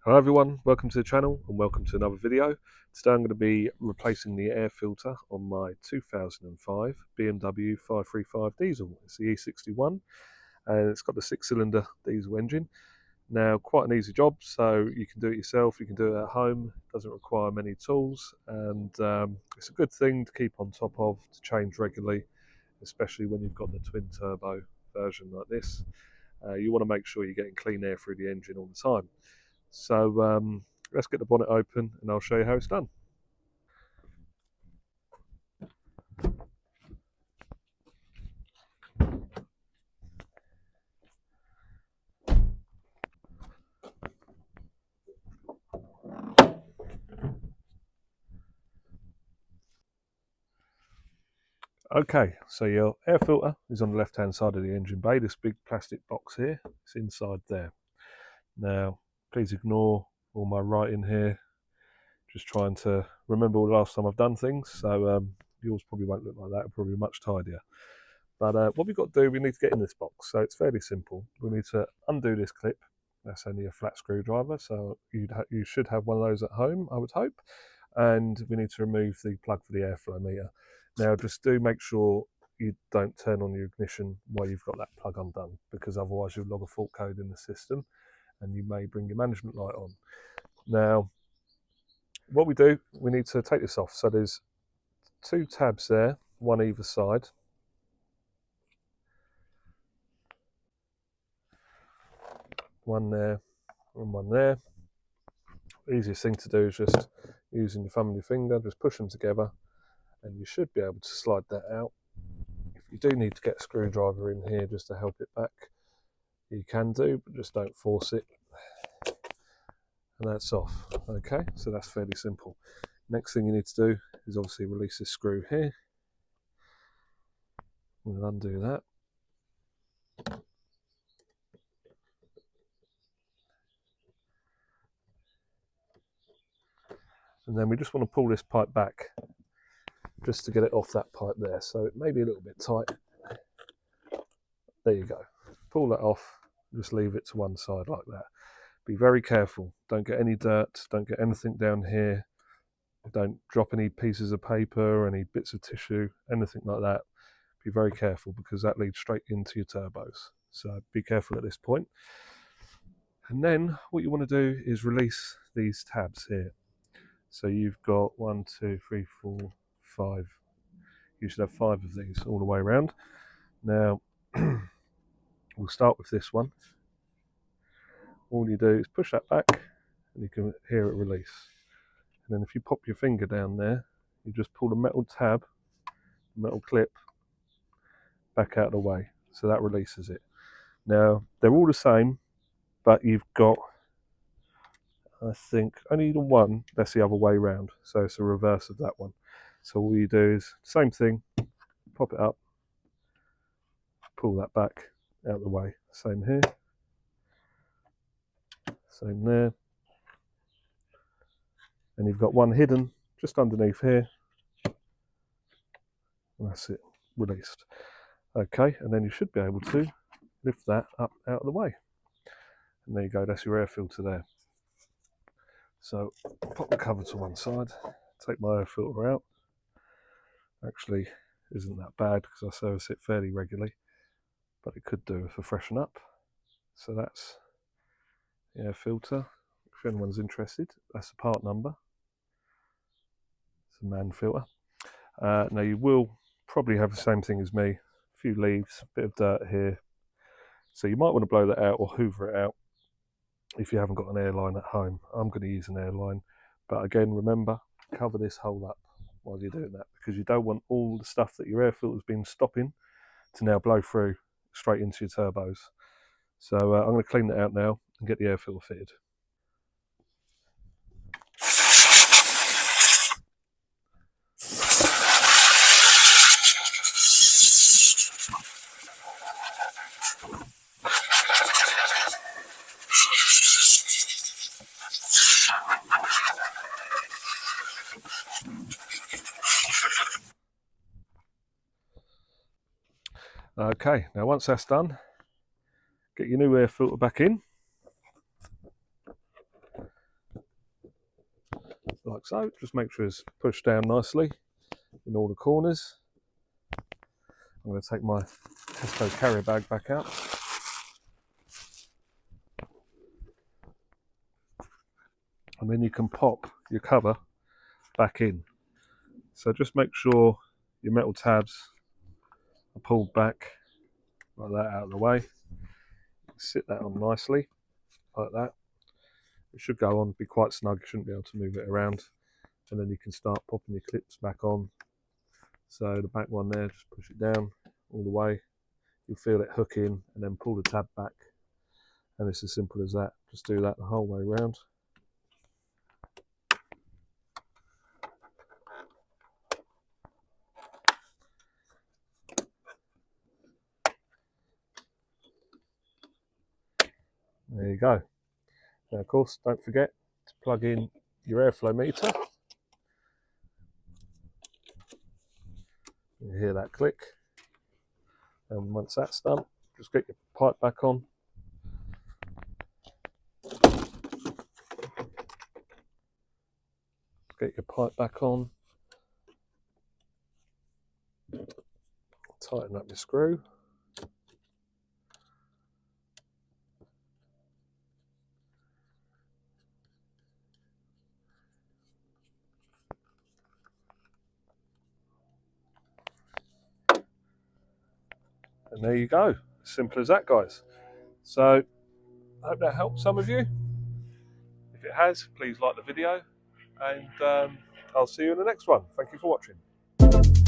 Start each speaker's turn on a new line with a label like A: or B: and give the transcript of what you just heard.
A: Hello everyone, welcome to the channel and welcome to another video. Today I'm going to be replacing the air filter on my 2005 BMW 535 diesel. It's the E61 and it's got the 6-cylinder diesel engine. Now, quite an easy job, so you can do it yourself, you can do it at home, it doesn't require many tools, and it's a good thing to keep on top of, to change regularly, especially when you've got the twin turbo version like this. You want to make sure you're getting clean air through the engine all the time. So let's get the bonnet open and I'll show you how it's done. Okay, so your air filter is on the left hand side of the engine bay, this big plastic box here, it's inside there. Now, please ignore all my writing here, just trying to remember the last time I've done things, so yours probably won't look like that, it'll probably be much tidier. But what we've got to do, we need to get in this box, so it's fairly simple. We need to undo this clip, that's only a flat screwdriver, so you should have one of those at home, I would hope. And we need to remove the plug for the airflow meter. Now just do make sure you don't turn on your ignition while you've got that plug undone, because otherwise you'll log a fault code in the system and you may bring your management light on. Now what we do, we need to take this off. So there's two tabs there, one either side. One there and one there. Easiest thing to do is just using your thumb and your finger, just push them together and you should be able to slide that out. If you do need to get a screwdriver in here just to help it back, you can do, but just don't force it. And that's off. Okay, so that's fairly simple. Next thing you need to do is obviously release this screw here. We'll undo that. And then we just want to pull this pipe back just to get it off that pipe there. So it may be a little bit tight. There you go. Pull that off, just leave it to one side like that. Be very careful. Don't get any dirt, don't get anything down here. Don't drop any pieces of paper, any bits of tissue, anything like that. Be very careful because that leads straight into your turbos. So be careful at this point. And then what you want to do is release these tabs here. So you've got 1, 2, 3, 4, 5. You should have 5 of these all the way around. Now, we'll start with this one. All you do is push that back and you can hear it release. And then if you pop your finger down there, you just pull the metal tab, metal clip, back out of the way. So that releases it. Now, they're all the same, but you've got, I think, only the one that's the other way around. So it's a reverse of that one. So all you do is, same thing, pop it up, pull that back out of the way. Same here, same there. And you've got one hidden just underneath here. And that's it, released. Okay, and then you should be able to lift that up out of the way. And there you go, that's your air filter there. So pop the cover to one side, take my air filter out. Actually isn't that bad because I service it fairly regularly, but it could do with a freshen up. So that's the air filter. If anyone's interested, that's the part number. It's a man filter. Now you will probably have the same thing as me, a few leaves, a bit of dirt here. So you might want to blow that out or hoover it out if you haven't got an airline at home. I'm going to use an airline, but again, remember, cover this hole up while you're doing that, because you don't want all the stuff that your air filter's been stopping to now blow through straight into your turbos. So I'm going to clean that out now and get the air filter fitted. Okay, now once that's done, get your new air filter back in. like so. Just make sure it's pushed down nicely in all the corners. I'm going to take my Tesco carrier bag back out. And then you can pop your cover back in. So just make sure your metal tabs are pulled back like that out of the way. Sit that on nicely, like that. It should go on, be quite snug, you shouldn't be able to move it around. And then you can start popping your clips back on. So the back one there, just push it down all the way. You'll feel it hook in and then pull the tab back. And it's as simple as that. Just do that the whole way around. There you go. Now, of course, don't forget to plug in your airflow meter. You hear that click. And once that's done, just get your pipe back on. Get your pipe back on. Tighten up your screw. And there you go. Simple as that, guys. So, I hope that helped some of you. If it has, please like the video. And I'll see you in the next one. Thank you for watching.